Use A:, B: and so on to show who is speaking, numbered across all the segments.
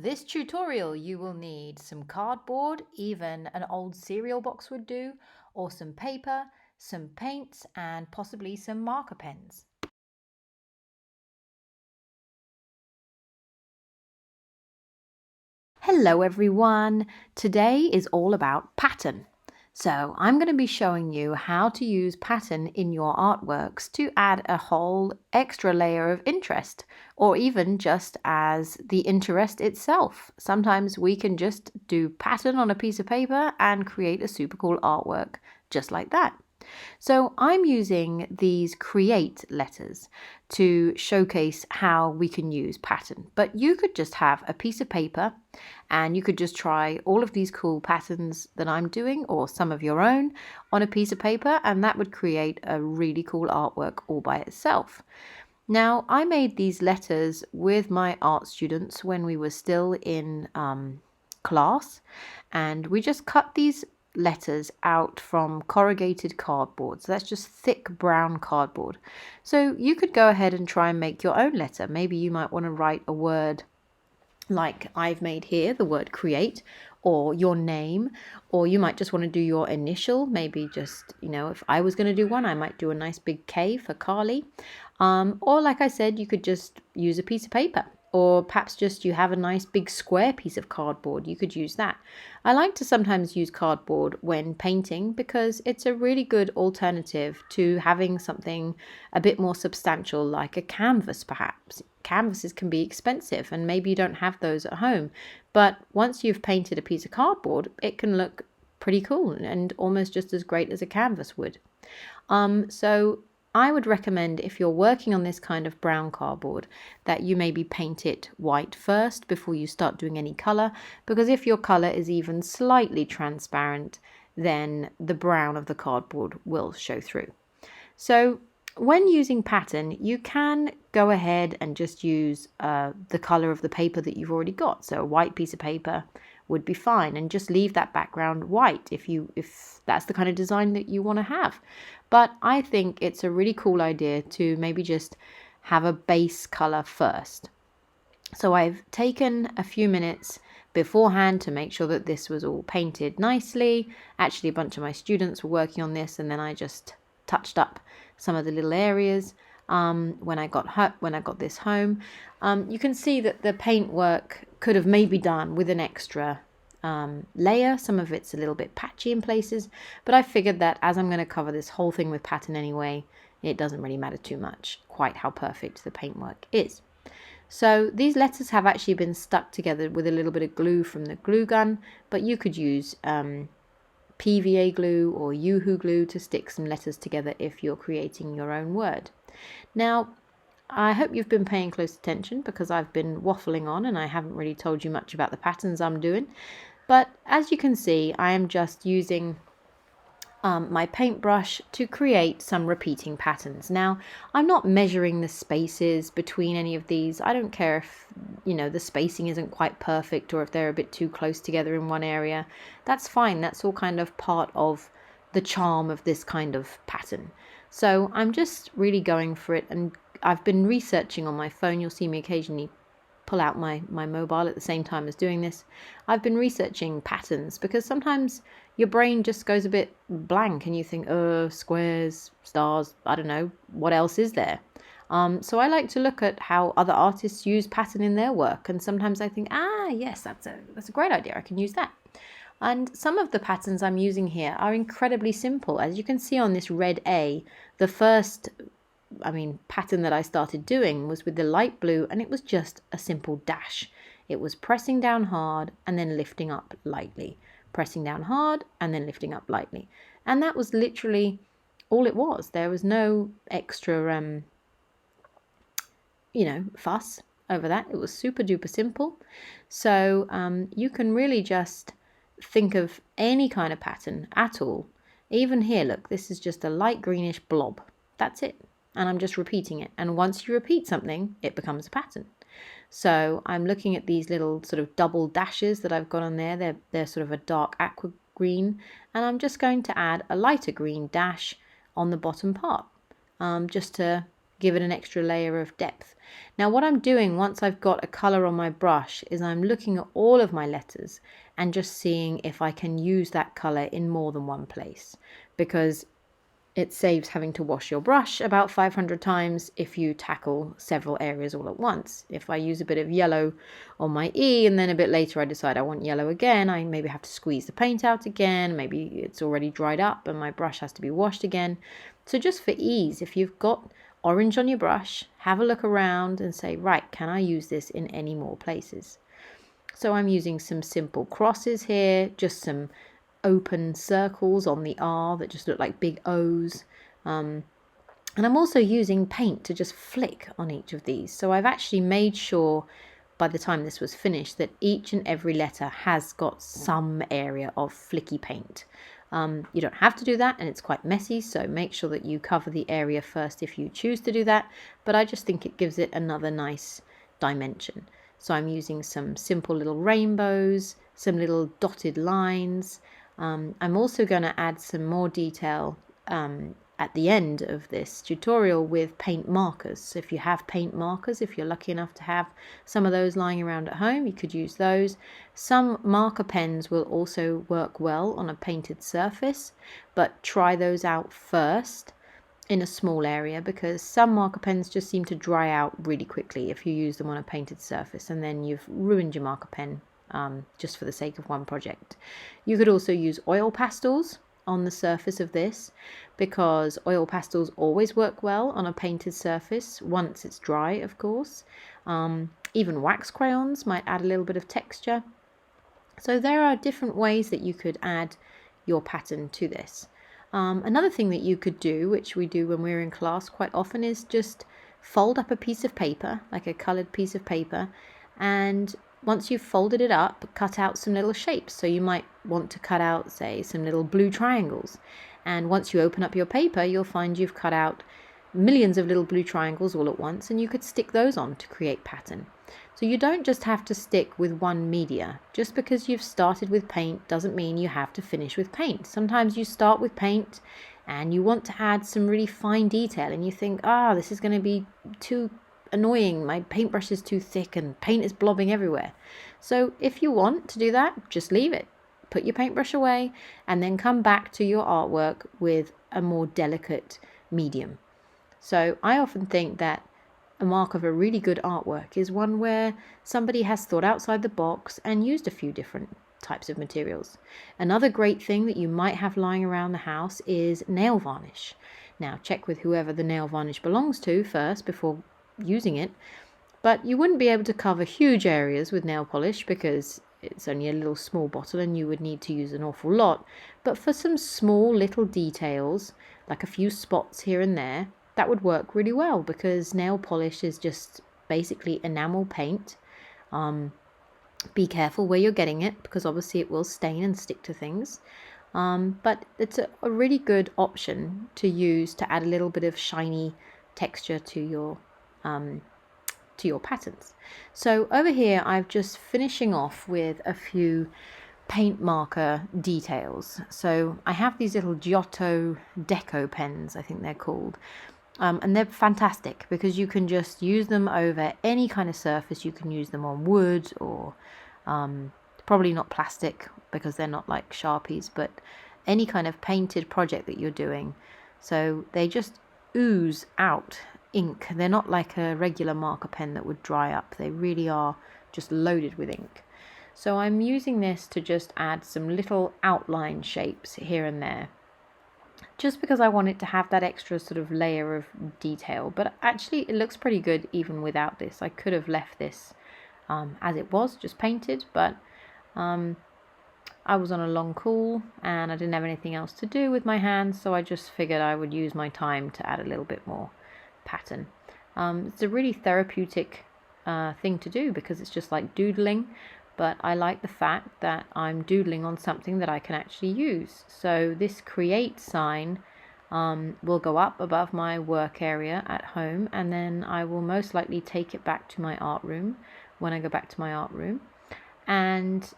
A: this tutorial, you will need some cardboard, even an old cereal box would do, or some paper, some paints, and possibly some marker pens. Hello everyone! Today is all about pattern. So I'm going to be showing you how to use pattern in your artworks to add a whole extra layer of interest, or even just as the interest itself. Sometimes we can just do pattern on a piece of paper and create a super cool artwork just like that. So I'm using these create letters to showcase how we can use pattern, but you could just have a piece of paper and you could just try all of these cool patterns that I'm doing or some of your own on a piece of paper, and that would create a really cool artwork all by itself. Now, I made these letters with my art students when we were still in class, and we just cut these letters out from corrugated cardboard. So that's just thick brown cardboard. So you could go ahead and try and make your own letter. Maybe you might want to write a word like I've made here, the word create, or your name, or you might just want to do your initial. Maybe just, if I was going to do one, I might do a nice big K for Carly. Or like I said, you could just use a piece of paper, or perhaps just you have a nice big square piece of cardboard. You could use that. I like to sometimes use cardboard when painting because it's a really good alternative to having something a bit more substantial like a canvas perhaps. Canvases can be expensive and maybe you don't have those at home, but once you've painted a piece of cardboard, it can look pretty cool and almost just as great as a canvas would. So I would recommend, if you're working on this kind of brown cardboard, that you maybe paint it white first before you start doing any color, because if your color is even slightly transparent, then the brown of the cardboard will show through. So when using pattern, you can go ahead and just use the color of the paper that you've already got. So a white piece of paper would be fine, and just leave that background white if that's the kind of design that you want to have. But I think it's a really cool idea to maybe just have a base color first. So I've taken a few minutes beforehand to make sure that this was all painted nicely. Actually, a bunch of my students were working on this, and then I just touched up some of the little areas when I got this home. You can see that the paintwork could have maybe done with an extra layer. Some of it's a little bit patchy in places, but I figured that as I'm going to cover this whole thing with pattern anyway, it doesn't really matter too much quite how perfect the paintwork is. So these letters have actually been stuck together with a little bit of glue from the glue gun, but you could use PVA glue or Yoo-hoo glue to stick some letters together if you're creating your own word. Now, I hope you've been paying close attention because I've been waffling on and I haven't really told you much about the patterns I'm doing. But as you can see, I am just using my paintbrush to create some repeating patterns. Now, I'm not measuring the spaces between any of these. I don't care if, the spacing isn't quite perfect or if they're a bit too close together in one area. That's fine. That's all kind of part of the charm of this kind of pattern. So I'm just really going for it, and I've been researching on my phone. You'll see me occasionally pull out my mobile at the same time as doing this. I've been researching patterns because sometimes your brain just goes a bit blank and you think, squares, stars, I don't know, what else is there? So I like to look at how other artists use pattern in their work, and sometimes I think, yes, that's a great idea, I can use that. And some of the patterns I'm using here are incredibly simple. As you can see on this red A, the first pattern that I started doing was with the light blue, and it was just a simple dash. It was pressing down hard and then lifting up lightly, pressing down hard and then lifting up lightly. And that was literally all it was. There was no extra, fuss over that. It was super duper simple. So you can really just think of any kind of pattern at all. Even here, look, this is just a light greenish blob. That's it. And I'm just repeating it. And once you repeat something, it becomes a pattern. So I'm looking at these little sort of double dashes that I've got on there. They're sort of a dark aqua green. And I'm just going to add a lighter green dash on the bottom part, just to give it an extra layer of depth. Now what I'm doing once I've got a color on my brush is I'm looking at all of my letters and just seeing if I can use that color in more than one place, because it saves having to wash your brush about 500 times if you tackle several areas all at once. If I use a bit of yellow on my E and then a bit later I decide I want yellow again, I maybe have to squeeze the paint out again, maybe it's already dried up and my brush has to be washed again. So just for ease, if you've got orange on your brush, have a look around and say, right, can I use this in any more places? So I'm using some simple crosses here, just some open circles on the R that just look like big O's. And I'm also using paint to just flick on each of these. So I've actually made sure by the time this was finished that each and every letter has got some area of flicky paint. You don't have to do that, and it's quite messy, so make sure that you cover the area first if you choose to do that, but I just think it gives it another nice dimension. So I'm using some simple little rainbows, some little dotted lines. I'm also going to add some more detail at the end of this tutorial with paint markers. So if you have paint markers, if you're lucky enough to have some of those lying around at home, you could use those. Some marker pens will also work well on a painted surface, but try those out first in a small area, because some marker pens just seem to dry out really quickly if you use them on a painted surface, and then you've ruined your marker pen just for the sake of one project. You could also use oil pastels on the surface of this, because oil pastels always work well on a painted surface once it's dry, of course. Even wax crayons might add a little bit of texture. So there are different ways that you could add your pattern to this. Another thing that you could do, which we do when we're in class quite often, is just fold up a piece of paper, like a colored piece of paper, and once you've folded it up, cut out some little shapes. So you might want to cut out, say, some little blue triangles. And once you open up your paper, you'll find you've cut out millions of little blue triangles all at once, and you could stick those on to create pattern. So you don't just have to stick with one media. Just because you've started with paint doesn't mean you have to finish with paint. Sometimes you start with paint and you want to add some really fine detail and you think, this is going to be too annoying, my paintbrush is too thick and paint is blobbing everywhere. So if you want to do that, just leave it. Put your paintbrush away and then come back to your artwork with a more delicate medium. So I often think that a mark of a really good artwork is one where somebody has thought outside the box and used a few different types of materials. Another great thing that you might have lying around the house is nail varnish. Now check with whoever the nail varnish belongs to first before using it, but you wouldn't be able to cover huge areas with nail polish because it's only a little small bottle and you would need to use an awful lot. But for some small little details, like a few spots here and there, that would work really well, because nail polish is just basically enamel paint. Be careful where you're getting it, because obviously it will stain and stick to things. But it's a really good option to use to add a little bit of shiny texture to your patterns. So over here I've just finishing off with a few paint marker details. So I have these little Giotto Deco pens, I think they're called. And they're fantastic because you can just use them over any kind of surface. You can use them on wood or probably not plastic because they're not like Sharpies, but any kind of painted project that you're doing. So they just ooze out ink. They're not like a regular marker pen that would dry up. They really are just loaded with ink. So I'm using this to just add some little outline shapes here and there, just because I want it to have that extra sort of layer of detail. But actually it looks pretty good even without this. I could have left this as it was, just painted, but I was on a long call and I didn't have anything else to do with my hands, so I just figured I would use my time to add a little bit more pattern. It's a really therapeutic thing to do because it's just like doodling, but I like the fact that I'm doodling on something that I can actually use. So this create sign will go up above my work area at home, and then I will most likely take it back to my art room when I go back to my art room. And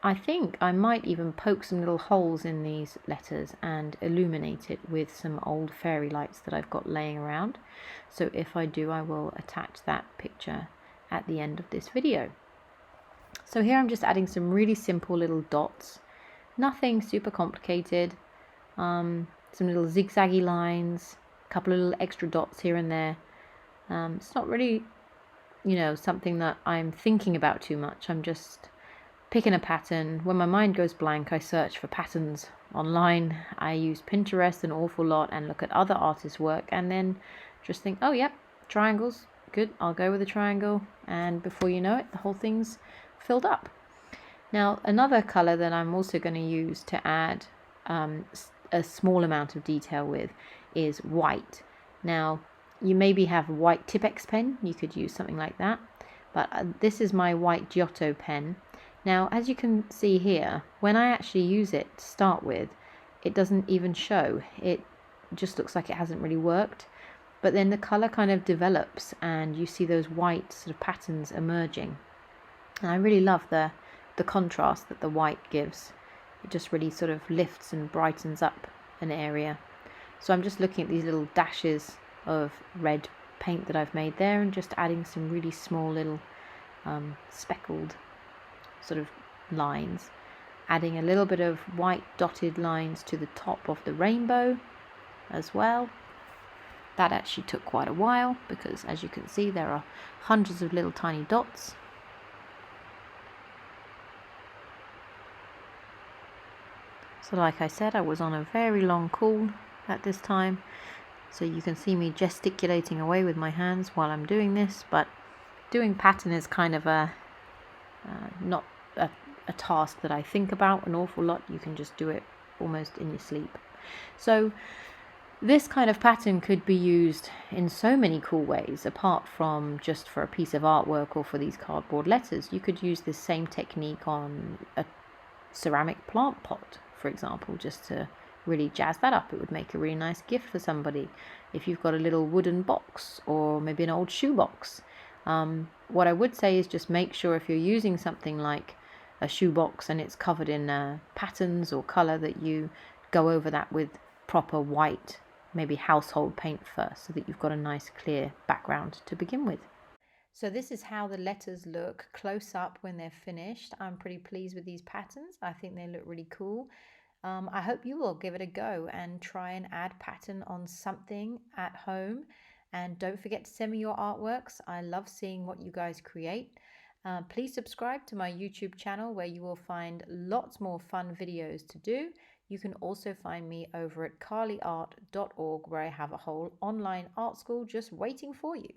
A: I think I might even poke some little holes in these letters and illuminate it with some old fairy lights that I've got laying around. So if I do, I will attach that picture at the end of this video. So here I'm just adding some really simple little dots, nothing super complicated, some little zigzaggy lines, a couple of little extra dots here and there. It's not really, something that I'm thinking about too much. I'm just picking a pattern. When my mind goes blank, I search for patterns online. I use Pinterest an awful lot and look at other artists' work and then just think, oh, yep, triangles, good, I'll go with a triangle. And before you know it, the whole thing's filled up. Now, another color that I'm also going to use to add a small amount of detail with is white. Now, you maybe have a white Tipex pen. You could use something like that. But this is my white Giotto pen. Now, as you can see here, when I actually use it to start with, it doesn't even show. It just looks like it hasn't really worked. But then the color kind of develops and you see those white sort of patterns emerging. And I really love the contrast that the white gives. It just really sort of lifts and brightens up an area. So I'm just looking at these little dashes of red paint that I've made there and just adding some really small little speckled sort of lines, adding a little bit of white dotted lines to the top of the rainbow as well. That actually took quite a while because, as you can see, there are hundreds of little tiny dots. So like I said, I was on a very long call at this time, so you can see me gesticulating away with my hands while I'm doing this, but doing pattern is kind of not a task that I think about an awful lot. You can just do it almost in your sleep. So this kind of pattern could be used in so many cool ways, apart from just for a piece of artwork or for these cardboard letters. You could use this same technique on a ceramic plant pot, for example, just to really jazz that up. It would make a really nice gift for somebody. If you've got a little wooden box or maybe an old shoebox, what I would say is just make sure if you're using something like a shoebox and it's covered in patterns or color, that you go over that with proper white, maybe household paint first, so that you've got a nice clear background to begin with. So this is how the letters look close up when they're finished. I'm pretty pleased with these patterns. I think they look really cool. I hope you will give it a go and try and add pattern on something at home. And don't forget to send me your artworks. I love seeing what you guys create. Please subscribe to my YouTube channel where you will find lots more fun videos to do. You can also find me over at carlyart.org where I have a whole online art school just waiting for you.